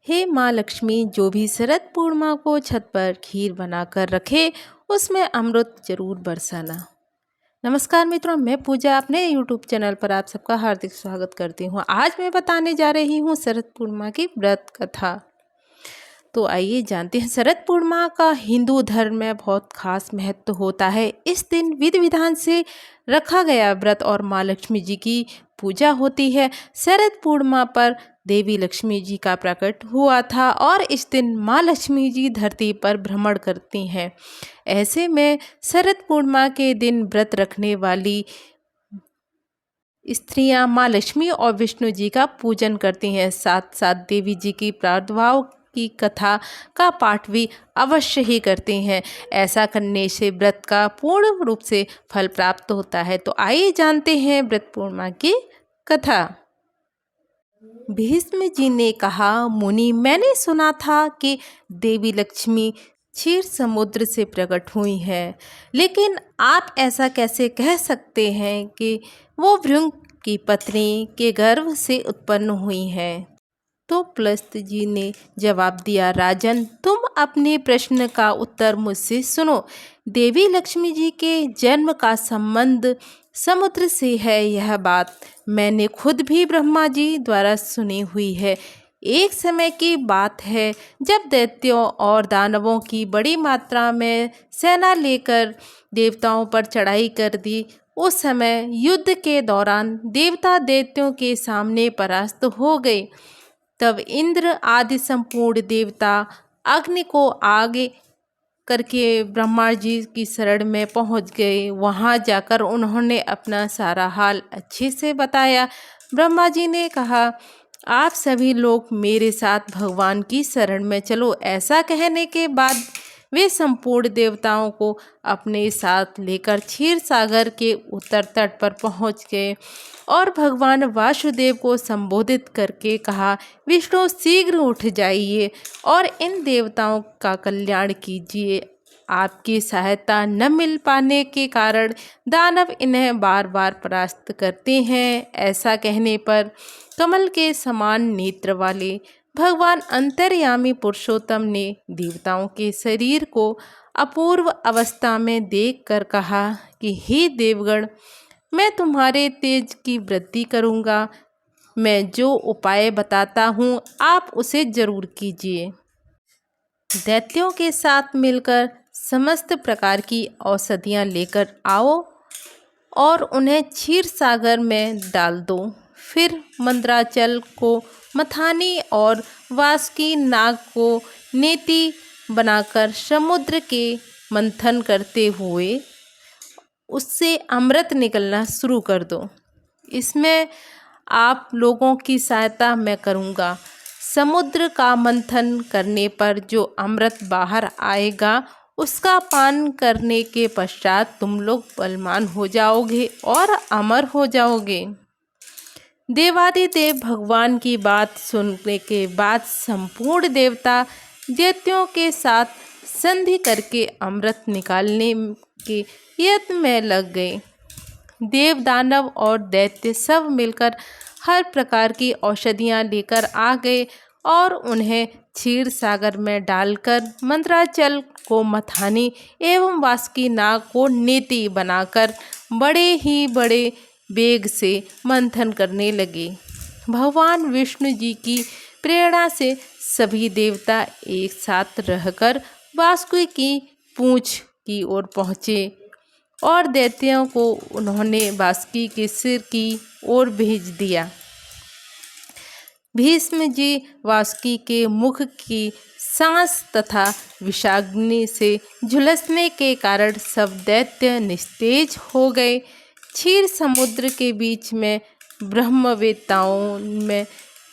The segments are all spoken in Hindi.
हे माँ लक्ष्मी, जो भी शरद पूर्णिमा को छत पर खीर बनाकर रखे उसमें अमृत जरूर बरसाना। नमस्कार मित्रों, मैं पूजा अपने यूट्यूब चैनल पर आप सबका हार्दिक स्वागत करती हूँ। आज मैं बताने जा रही हूँ शरद पूर्णिमा की व्रत कथा। तो आइए जानते हैं। शरद पूर्णिमा का हिंदू धर्म में बहुत खास महत्व होता है। इस दिन विधि विधान से रखा गया व्रत और माँ लक्ष्मी जी की पूजा होती है। शरद पूर्णिमा पर देवी लक्ष्मी जी का प्रकट हुआ था और इस दिन माँ लक्ष्मी जी धरती पर भ्रमण करती हैं। ऐसे में शरद पूर्णिमा के दिन व्रत रखने वाली स्त्रियां माँ लक्ष्मी और विष्णु जी का पूजन करती हैं। साथ साथ देवी जी की प्रादुर्भाव की कथा का पाठ भी अवश्य ही करती हैं। ऐसा करने से व्रत का पूर्ण रूप से फल प्राप्त होता है। तो आइए जानते हैं व्रत पूर्णिमा की कथा। भीष्म जी ने कहा, मुनि, मैंने सुना था कि देवी लक्ष्मी क्षीर समुद्र से प्रकट हुई हैं, लेकिन आप ऐसा कैसे कह सकते हैं कि वो भृंग की पत्नी के गर्भ से उत्पन्न हुई हैं? तो पुलस्त जी ने जवाब दिया, राजन, तुम अपने प्रश्न का उत्तर मुझसे सुनो। देवी लक्ष्मी जी के जन्म का संबंध समुद्र से है। यह बात मैंने खुद भी ब्रह्मा जी द्वारा सुनी हुई है। एक समय की बात है जब दैत्यों और दानवों की बड़ी मात्रा में सेना लेकर देवताओं पर चढ़ाई कर दी। उस समय युद्ध के दौरान देवता दैत्यों के सामने परास्त हो गए। तब इंद्र आदि संपूर्ण देवता अग्नि को आगे करके ब्रह्मा जी की शरण में पहुंच गए। वहां जाकर उन्होंने अपना सारा हाल अच्छे से बताया। ब्रह्मा जी ने कहा, आप सभी लोग मेरे साथ भगवान की शरण में चलो। ऐसा कहने के बाद वे संपूर्ण देवताओं को अपने साथ लेकर क्षीर सागर के उत्तर तट पर पहुंच गए और भगवान वासुदेव को संबोधित करके कहा, विष्णु, शीघ्र उठ जाइए और इन देवताओं का कल्याण कीजिए। आपकी सहायता न मिल पाने के कारण दानव इन्हें बार बार परास्त करते हैं। ऐसा कहने पर कमल के समान नेत्र वाले भगवान अंतर्यामी पुरुषोत्तम ने देवताओं के शरीर को अपूर्व अवस्था में देखकर कहा कि हे देवगण, मैं तुम्हारे तेज की वृद्धि करूँगा। मैं जो उपाय बताता हूँ आप उसे जरूर कीजिए। दैत्यों के साथ मिलकर समस्त प्रकार की औषधियाँ लेकर आओ और उन्हें क्षीर सागर में डाल दो। फिर मंदराचल को मथानी और वासुकी नाग को नेति बनाकर समुद्र के मंथन करते हुए उससे अमृत निकलना शुरू कर दो। इसमें आप लोगों की सहायता मैं करूँगा। समुद्र का मंथन करने पर जो अमृत बाहर आएगा उसका पान करने के पश्चात तुम लोग बलवान हो जाओगे और अमर हो जाओगे। देवादिदेव भगवान की बात सुनने के बाद संपूर्ण देवता दैत्यों के साथ संधि करके अमृत निकालने के यत्न में लग गए। देव, दानव और दैत्य सब मिलकर हर प्रकार की औषधियाँ लेकर आ गए और उन्हें क्षीर सागर में डालकर मंदराचल को मथानी एवं वासुकी नाग को नेति बनाकर बड़े ही बड़े वेग से मंथन करने लगे। भगवान विष्णु जी की प्रेरणा से सभी देवता एक साथ रहकर वासुकी की पूंछ की ओर पहुँचे और दैत्यों को उन्होंने वासुकी के सिर की ओर भेज दिया। भीष्म जी वासुकी के मुख की सांस तथा विषाग्नि से झुलसने के कारण सब दैत्य निस्तेज हो गए। क्षीर समुद्र के बीच में ब्रह्मवेत्ताओं में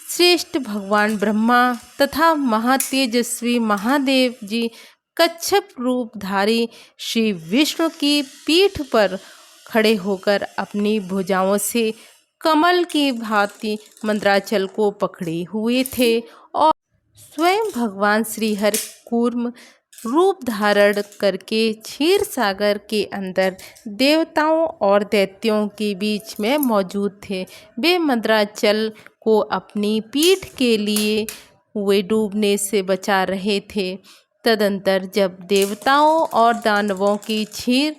श्रेष्ठ भगवान ब्रह्मा तथा महातेजस्वी महादेव जी कच्छप रूपधारी श्री विष्णु की पीठ पर खड़े होकर अपनी भुजाओं से कमल की भांति मंदराचल को पकड़े हुए थे और स्वयं भगवान श्री हरि कूर्म रूप धारण करके क्षीर सागर के अंदर देवताओं और दैत्यों के बीच में मौजूद थे। वे मंदराचल को अपनी पीठ के लिए वे डूबने से बचा रहे थे। तदंतर जब देवताओं और दानवों की क्षीर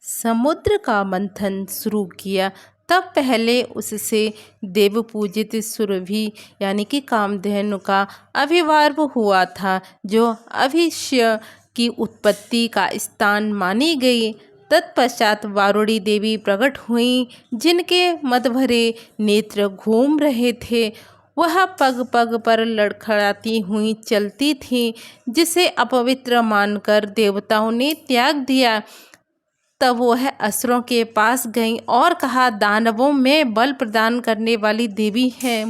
समुद्र का मंथन शुरू किया, तब पहले उससे देव पूजित सुरभि यानी कि कामधेनु का आविर्भाव हुआ था, जो अभिष्य की उत्पत्ति का स्थान मानी गई। तत्पश्चात वारुणी देवी प्रकट हुई, जिनके मद भरे नेत्र घूम रहे थे। वह पग पग पर लड़खड़ाती हुई चलती थी, जिसे अपवित्र मानकर देवताओं ने त्याग दिया। तब वह असुरों के पास गई और कहा, दानवों में बल प्रदान करने वाली देवी है,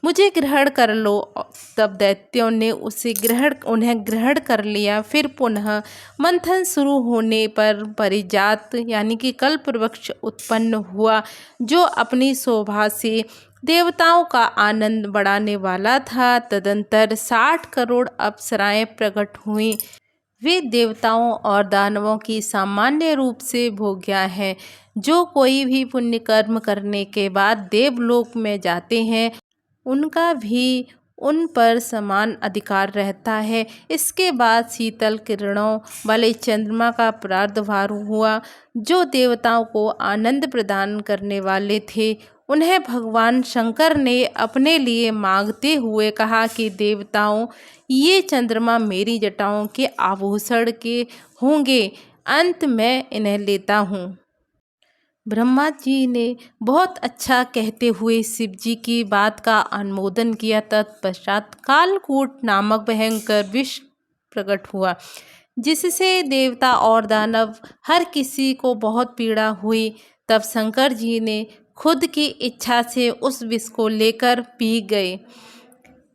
मुझे ग्रहण कर लो। तब दैत्यों ने उन्हें ग्रहण कर लिया। फिर पुनः मंथन शुरू होने पर परिजात यानी कि कल्प वृक्ष उत्पन्न हुआ, जो अपनी शोभा से देवताओं का आनंद बढ़ाने वाला था। तदंतर 60 करोड़ अप्सराएं प्रकट हुईं। वे देवताओं और दानवों की सामान्य रूप से भोग्या हैं। जो कोई भी पुण्य कर्म करने के बाद देवलोक में जाते हैं, उनका भी उन पर समान अधिकार रहता है। इसके बाद शीतल किरणों वाले चंद्रमा का प्रादुर्भाव हुआ, जो देवताओं को आनंद प्रदान करने वाले थे। उन्हें भगवान शंकर ने अपने लिए मांगते हुए कहा कि देवताओं, ये चंद्रमा मेरी जटाओं के आभूषण के होंगे, अंत में इन्हें लेता हूँ। ब्रह्मा जी ने बहुत अच्छा कहते हुए शिव जी की बात का अनुमोदन किया। तत्पश्चात कालकूट नामक भयंकर विष प्रकट हुआ, जिससे देवता और दानव हर किसी को बहुत पीड़ा हुई। तब शंकर जी ने खुद की इच्छा से उस विष को लेकर पी गए।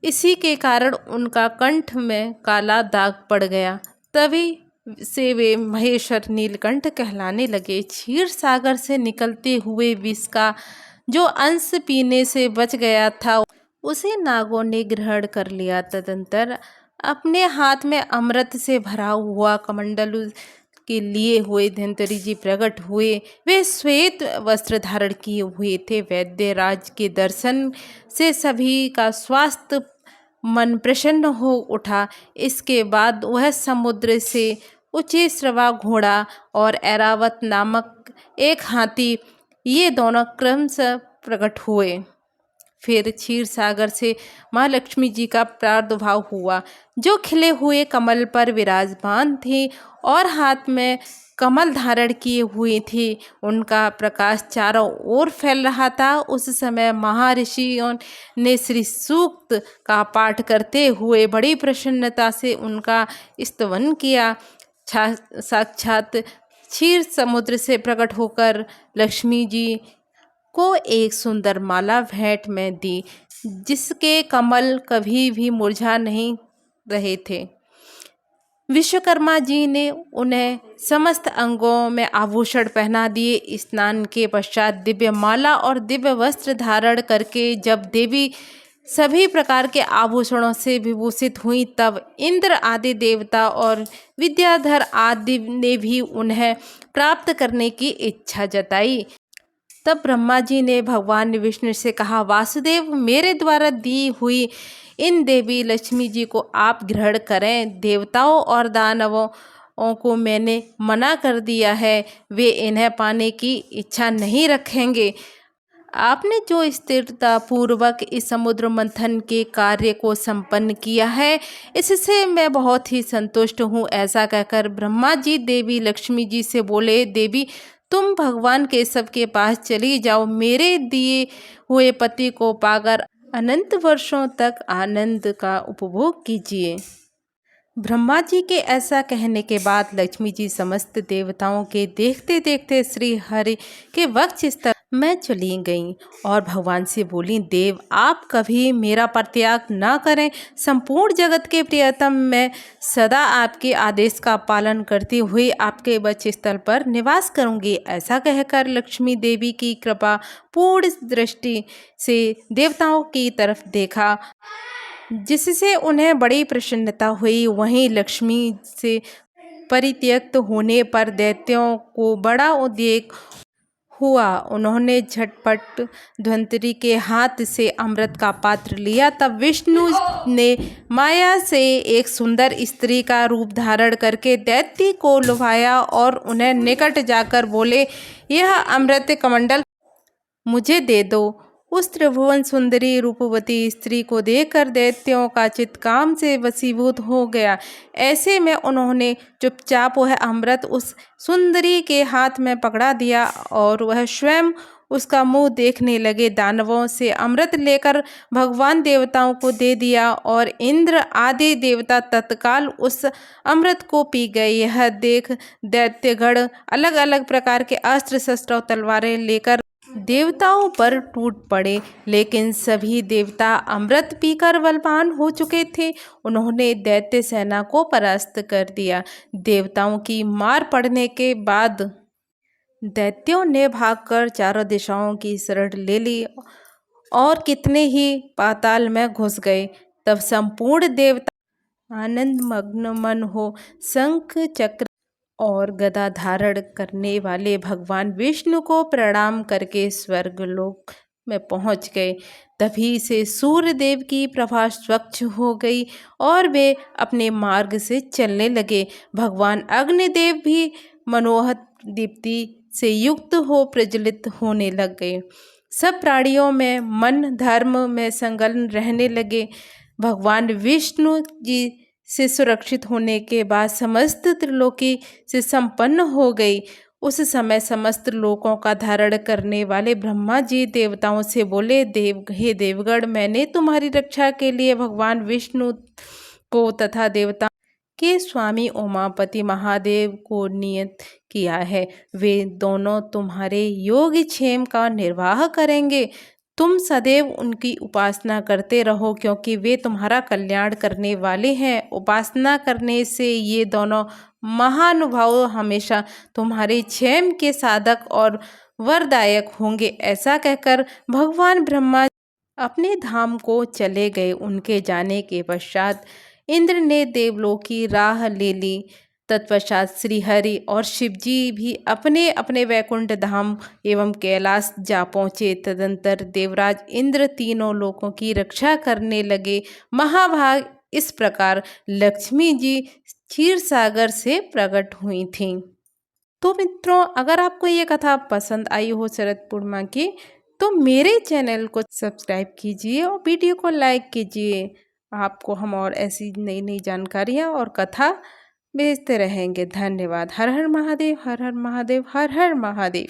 इसी के कारण उनका कंठ में काला दाग पड़ गया। तभी से वे महेश्वर नीलकंठ कहलाने लगे। क्षीर सागर से निकलते हुए विष का जो अंश पीने से बच गया था, उसे नागों ने ग्रहण कर लिया। तदंतर अपने हाथ में अमृत से भरा हुआ कमंडल के लिए हुए धन्वंतरि जी प्रकट हुए। वे श्वेत वस्त्र धारण किए हुए थे। वैद्य राज के दर्शन से सभी का स्वास्थ्य मन प्रसन्न हो उठा। इसके बाद वह समुद्र से ऊंचे श्रवा घोड़ा और ऐरावत नामक एक हाथी, ये दोनों क्रमशः प्रकट हुए। फिर क्षीर सागर से महालक्ष्मी जी का प्रादुर्भाव हुआ, जो खिले हुए कमल पर विराजमान थे और हाथ में कमल धारण किए हुए थे। उनका प्रकाश चारों ओर फैल रहा था। उस समय महर्षियों ने श्री सूक्त का पाठ करते हुए बड़ी प्रसन्नता से उनका स्तवन किया। साक्षात क्षीर समुद्र से प्रकट होकर लक्ष्मी जी को एक सुंदर माला भेंट में दी, जिसके कमल कभी भी मुरझा नहीं रहे थे। विश्वकर्मा जी ने उन्हें समस्त अंगों में आभूषण पहना दिए। स्नान के पश्चात दिव्य माला और दिव्य वस्त्र धारण करके जब देवी सभी प्रकार के आभूषणों से विभूषित हुई, तब इंद्र आदि देवता और विद्याधर आदि ने भी उन्हें प्राप्त करने की इच्छा जताई। तब ब्रह्मा जी ने भगवान विष्णु से कहा, वासुदेव, मेरे द्वारा दी हुई इन देवी लक्ष्मी जी को आप ग्रहण करें। देवताओं और दानवों को मैंने मना कर दिया है, वे इन्हें पाने की इच्छा नहीं रखेंगे। आपने जो स्थिरता पूर्वक इस समुद्र मंथन के कार्य को संपन्न किया है, इससे मैं बहुत ही संतुष्ट हूँ। ऐसा कहकर ब्रह्मा जी देवी लक्ष्मी जी से बोले, देवी, तुम भगवान केशव के पास चली जाओ। मेरे दिए हुए पति को पाकर अनंत वर्षों तक आनंद का उपभोग कीजिए। ब्रह्मा जी के ऐसा कहने के बाद लक्ष्मी जी समस्त देवताओं के देखते देखते श्री हरि के वक्ष स्थल में चली गईं और भगवान से बोली, देव, आप कभी मेरा परित्याग न करें। संपूर्ण जगत के प्रियतम, मैं सदा आपके आदेश का पालन करती हुई आपके वक्ष स्थल पर निवास करूंगी। ऐसा कहकर लक्ष्मी देवी की कृपा पूर्ण दृष्टि से देवताओं की तरफ देखा, जिससे उन्हें बड़ी प्रसन्नता हुई। वहीं लक्ष्मी से परित्यक्त होने पर दैत्यों को बड़ा उद्वेग हुआ। उन्होंने झटपट धन्वंतरि के हाथ से अमृत का पात्र लिया। तब विष्णु ने माया से एक सुंदर स्त्री का रूप धारण करके दैत्य को लुभाया और उन्हें निकट जाकर बोले, यह अमृत कमंडल मुझे दे दो। उस त्रिभुवन सुंदरी रूपवती स्त्री को देखकर दैत्यों का चित्त काम से वशीभूत हो गया। ऐसे में उन्होंने चुपचाप वह अमृत उस सुंदरी के हाथ में पकड़ा दिया और वह स्वयं उसका मुंह देखने लगे। दानवों से अमृत लेकर भगवान देवताओं को दे दिया और इंद्र आदि देवता तत्काल उस अमृत को पी गए। यह देख दैत्यगण अलग अलग प्रकार के अस्त्र शस्त्र और तलवारें लेकर देवताओं पर टूट पड़े, लेकिन सभी देवता अमृत पीकर बलवान हो चुके थे। उन्होंने दैत्य सेना को परास्त कर दिया। देवताओं की मार पड़ने के बाद दैत्यों ने भागकर चारों दिशाओं की शरण ले ली और कितने ही पाताल में घुस गए। तब संपूर्ण देवता आनंद मग्न मन हो शंख चक्र और गदा धारण करने वाले भगवान विष्णु को प्रणाम करके स्वर्गलोक में पहुंच गए। तभी से सूर्य देव की प्रभा स्वच्छ हो गई और वे अपने मार्ग से चलने लगे। भगवान अग्निदेव भी मनोहर दीप्ति से युक्त हो प्रज्वलित होने लग गए। सब प्राणियों में मन धर्म में संलग्न रहने लगे। भगवान विष्णु जी से सुरक्षित होने के बाद समस्त त्रिलोकी से संपन्न हो गई। उस समय समस्त लोकों का धारण करने वाले ब्रह्मा जी देवताओं से बोले, हे देवगण, मैंने तुम्हारी रक्षा के लिए भगवान विष्णु को तथा देवता के स्वामी उमापति महादेव को नियत किया है। वे दोनों तुम्हारे योग क्षेम का निर्वाह करेंगे। तुम सदैव उनकी उपासना करते रहो, क्योंकि वे तुम्हारा कल्याण करने वाले हैं। उपासना करने से ये दोनों महानुभाव हमेशा तुम्हारे क्षेम के साधक और वरदायक होंगे। ऐसा कहकर भगवान ब्रह्मा अपने धाम को चले गए। उनके जाने के पश्चात इंद्र ने देवलोक की राह ले ली। तत्पश्चात श्री हरि और शिव जी भी अपने अपने वैकुंठ धाम एवं कैलाश जा पहुँचे। तदंतर देवराज इंद्र तीनों लोकों की रक्षा करने लगे। महाभाग इस प्रकार लक्ष्मी जी क्षीर सागर से प्रकट हुई थीं। तो मित्रों, अगर आपको ये कथा पसंद आई हो शरद पूर्णिमा की, तो मेरे चैनल को सब्सक्राइब कीजिए और वीडियो को लाइक कीजिए। आपको हम और ऐसी नई नई जानकारियाँ और कथा भेजते रहेंगे। धन्यवाद। हर हर महादेव, हर हर महादेव, हर हर महादेव।